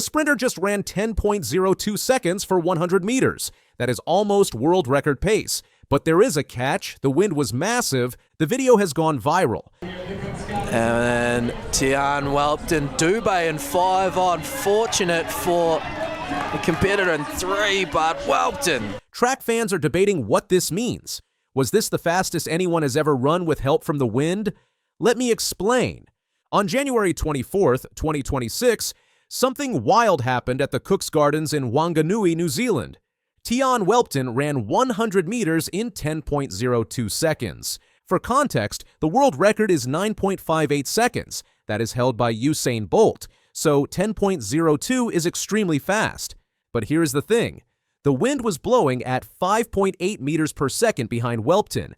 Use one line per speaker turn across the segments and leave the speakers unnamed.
A sprinter just ran 10.02 seconds for 100 meters. That is almost world record pace. But there is a catch. The wind was massive. The video has gone viral.
And Tiaan Whelpton, Dubé in 5 on. Fortunate for the competitor in 3, but Welpton.
Track fans are debating what this means. Was this the fastest anyone has ever run with help from the wind? Let me explain. On January 24th, 2026, something wild happened at the Cook's Gardens in Whanganui, New Zealand. Tiaan Whelpton ran 100 meters in 10.02 seconds. For context, the world record is 9.58 seconds. That is held by Usain Bolt, so 10.02 is extremely fast. But here's the thing. The wind was blowing at 5.8 meters per second behind Welpton.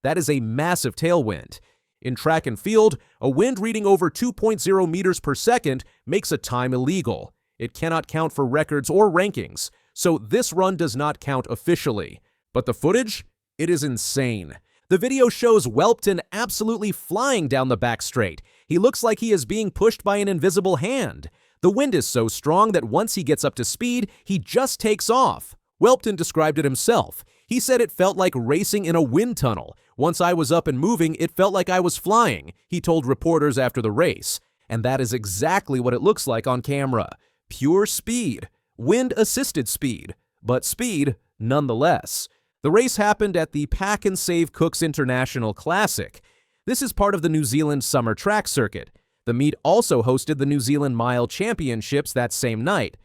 That is a massive tailwind. In track and field, a wind reading over 2.0 meters per second makes a time illegal. It cannot count for records or rankings, so this run does not count officially. But the footage? It is insane. The video shows Welpton absolutely flying down the back straight. He looks like he is being pushed by an invisible hand. The wind is so strong that once he gets up to speed, he just takes off. Welpton described it himself. He said it felt like racing in a wind tunnel. Once I was up and moving, it felt like I was flying, he told reporters after the race. And that is exactly what it looks like on camera. Pure speed. Wind-assisted speed. But speed nonetheless. The race happened at the Pack and Save Cooks International Classic. This is part of the New Zealand Summer Track Circuit. The meet also hosted the New Zealand Mile Championships that same night.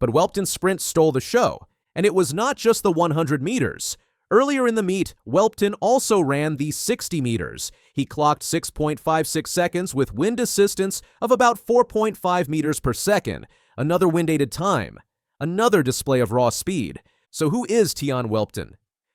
But Welpton's sprint stole the show. And it was not just the 100 meters. Earlier in the meet, Welpton also ran the 60 meters. He clocked 6.56 seconds with wind assistance of about 4.5 meters per second. Another wind-aided time. Another display of raw speed. So who is Tiaan Whelpton?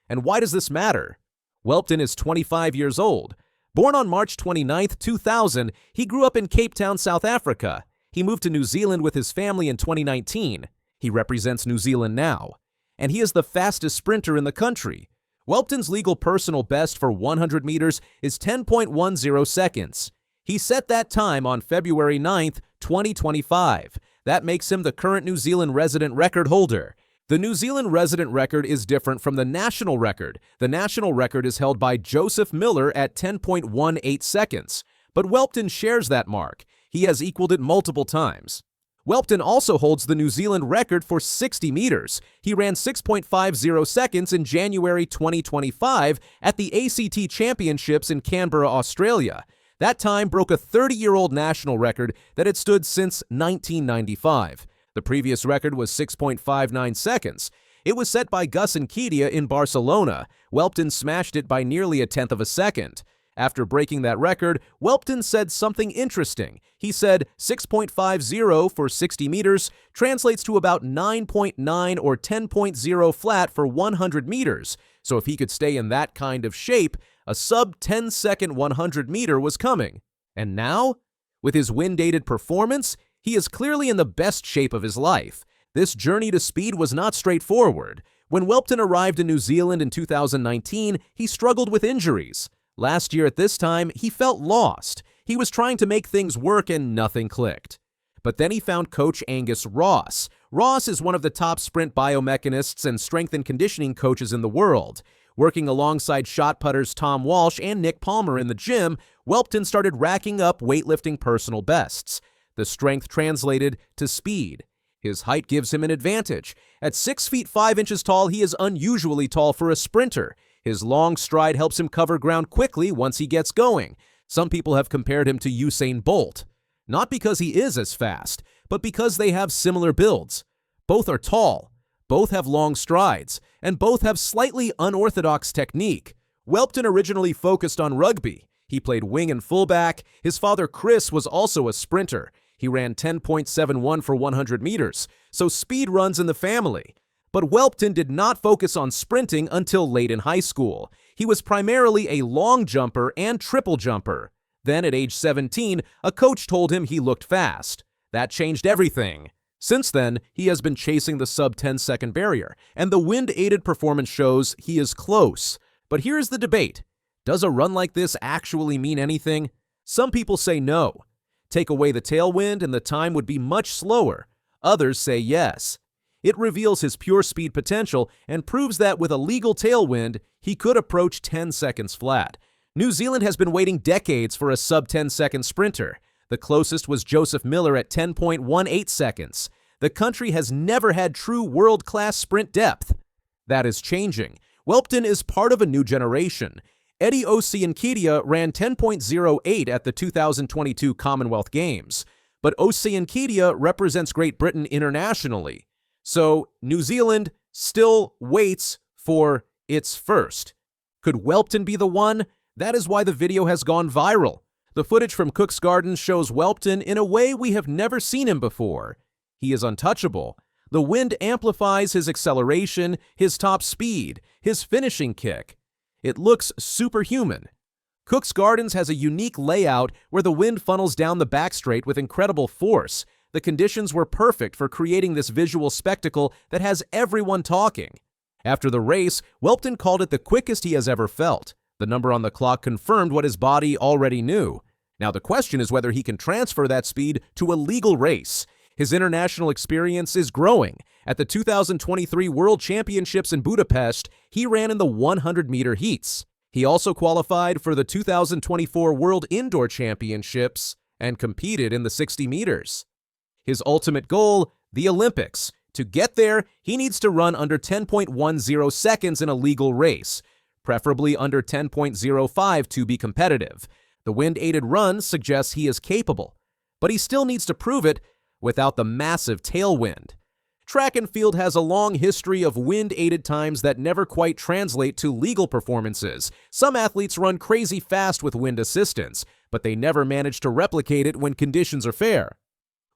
And why does this matter? Welpton is 25 years old. Born on March 29, 2000, he grew up in Cape Town, South Africa. He moved to New Zealand with his family in 2019. He represents New Zealand now. And he is the fastest sprinter in the country. Welpton's legal personal best for 100 meters is 10.10 seconds. He set that time on February 9, 2025. That makes him the current New Zealand resident record holder. The New Zealand resident record is different from the national record. The national record is held by Joseph Miller at 10.18 seconds. But Welpton shares that mark. He has equaled it multiple times. Welpton also holds the New Zealand record for 60 meters. He ran 6.50 seconds in January 2025 at the ACT Championships in Canberra, Australia. That time broke a 30-year-old national record that had stood since 1995. The previous record was 6.59 seconds. It was set by Gus Nketiah in Barcelona. Welpton smashed it by nearly a tenth of a second. After breaking that record, Welpton said something interesting. He said 6.50 for 60 meters translates to about 9.9 or 10.0 flat for 100 meters. So if he could stay in that kind of shape, a sub-10-second 100 meter was coming. And now, with his wind-aided performance, he is clearly in the best shape of his life. This journey to speed was not straightforward. When Welpton arrived in New Zealand in 2019, he struggled with injuries. Last year at this time, he felt lost. He was trying to make things work and nothing clicked. But then he found coach Angus Ross. Ross is one of the top sprint biomechanists and strength and conditioning coaches in the world. Working alongside shot putters Tom Walsh and Nick Palmer in the gym, Welpton started racking up weightlifting personal bests. The strength translated to speed. His height gives him an advantage. At 6 feet 5 inches tall, he is unusually tall for a sprinter. His long stride helps him cover ground quickly once he gets going. Some people have compared him to Usain Bolt. Not because he is as fast, but because they have similar builds. Both are tall, both have long strides, and both have slightly unorthodox technique. Welpton originally focused on rugby. He played wing and fullback. His father Chris was also a sprinter. He ran 10.71 for 100 meters, so speed runs in the family. But Welpton did not focus on sprinting until late in high school. He was primarily a long jumper and triple jumper. Then at age 17, a coach told him he looked fast. That changed everything. Since then, he has been chasing the sub-10-second barrier, and the wind-aided performance shows he is close. But here's the debate. Does a run like this actually mean anything? Some people say no. Take away the tailwind and the time would be much slower. Others say yes. It reveals his pure speed potential and proves that with a legal tailwind, he could approach 10 seconds flat. New Zealand has been waiting decades for a sub-10-second sprinter. The closest was Joseph Miller at 10.18 seconds. The country has never had true world-class sprint depth. That is changing. Welpton is part of a new generation. Eddie Osiankidya ran 10.08 at the 2022 Commonwealth Games, but Osiankidya represents Great Britain internationally. So New Zealand still waits for its first. Could Welpton be the one? That is why the video has gone viral. The footage from Cook's Gardens shows Welpton in a way we have never seen him before. He is untouchable. The wind amplifies his acceleration, his top speed, his finishing kick. It looks superhuman. Cook's Gardens has a unique layout where the wind funnels down the backstraight with incredible force. The conditions were perfect for creating this visual spectacle that has everyone talking. After the race, Welpton called it the quickest he has ever felt. The number on the clock confirmed what his body already knew. Now the question is whether he can transfer that speed to a legal race. His international experience is growing. At the 2023 World Championships in Budapest, he ran in the 100-meter heats. He also qualified for the 2024 World Indoor Championships and competed in the 60 meters. His ultimate goal, the Olympics. To get there, he needs to run under 10.10 seconds in a legal race, preferably under 10.05 to be competitive. The wind-aided run suggests he is capable, but he still needs to prove it without the massive tailwind. Track and field has a long history of wind-aided times that never quite translate to legal performances. Some athletes run crazy fast with wind assistance, but they never manage to replicate it when conditions are fair.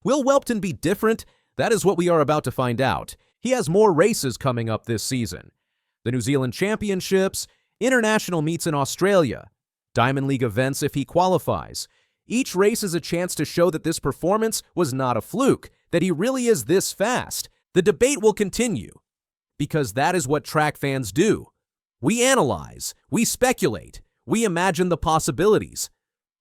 Will Welpton be different? That is what we are about to find out. He has more races coming up this season. The New Zealand Championships, international meets in Australia, Diamond League events if he qualifies. Each race is a chance to show that this performance was not a fluke, that he really is this fast. The debate will continue, because that is what track fans do. We analyze, we speculate, we imagine the possibilities.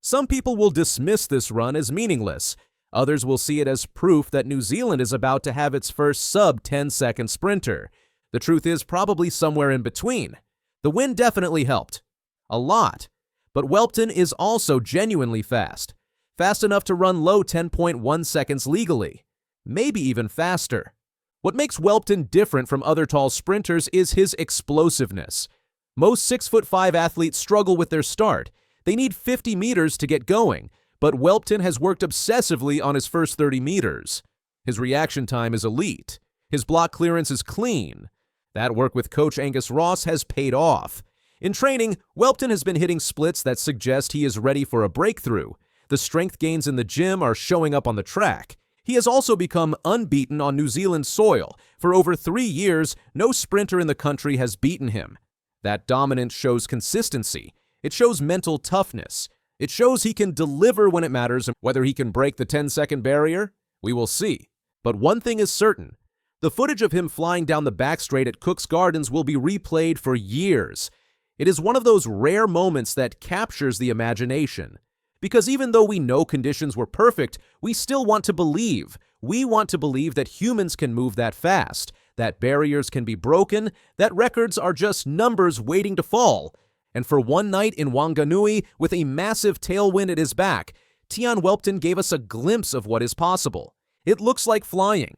Some people will dismiss this run as meaningless. Others will see it as proof that New Zealand is about to have its first sub-10-second sprinter. The truth is probably somewhere in between. The wind definitely helped. A lot. But Welpton is also genuinely fast. Fast enough to run low 10.1 seconds legally. Maybe even faster. What makes Welpton different from other tall sprinters is his explosiveness. Most 6'5" athletes struggle with their start. They need 50 meters to get going. But Welpton has worked obsessively on his first 30 meters. His reaction time is elite. His block clearance is clean. That work with Coach Angus Ross has paid off. In training, Welpton has been hitting splits that suggest he is ready for a breakthrough. The strength gains in the gym are showing up on the track. He has also become unbeaten on New Zealand soil. For over 3 years, no sprinter in the country has beaten him. That dominance shows consistency. It shows mental toughness. It shows he can deliver when it matters, and whether he can break the 10-second barrier, we will see. But one thing is certain. The footage of him flying down the backstraight at Cook's Gardens will be replayed for years. It is one of those rare moments that captures the imagination. Because even though we know conditions were perfect, we still want to believe. We want to believe that humans can move that fast, that barriers can be broken, that records are just numbers waiting to fall. And for one night in Whanganui, with a massive tailwind at his back, Tiaan Whelpton gave us a glimpse of what is possible. It looks like flying.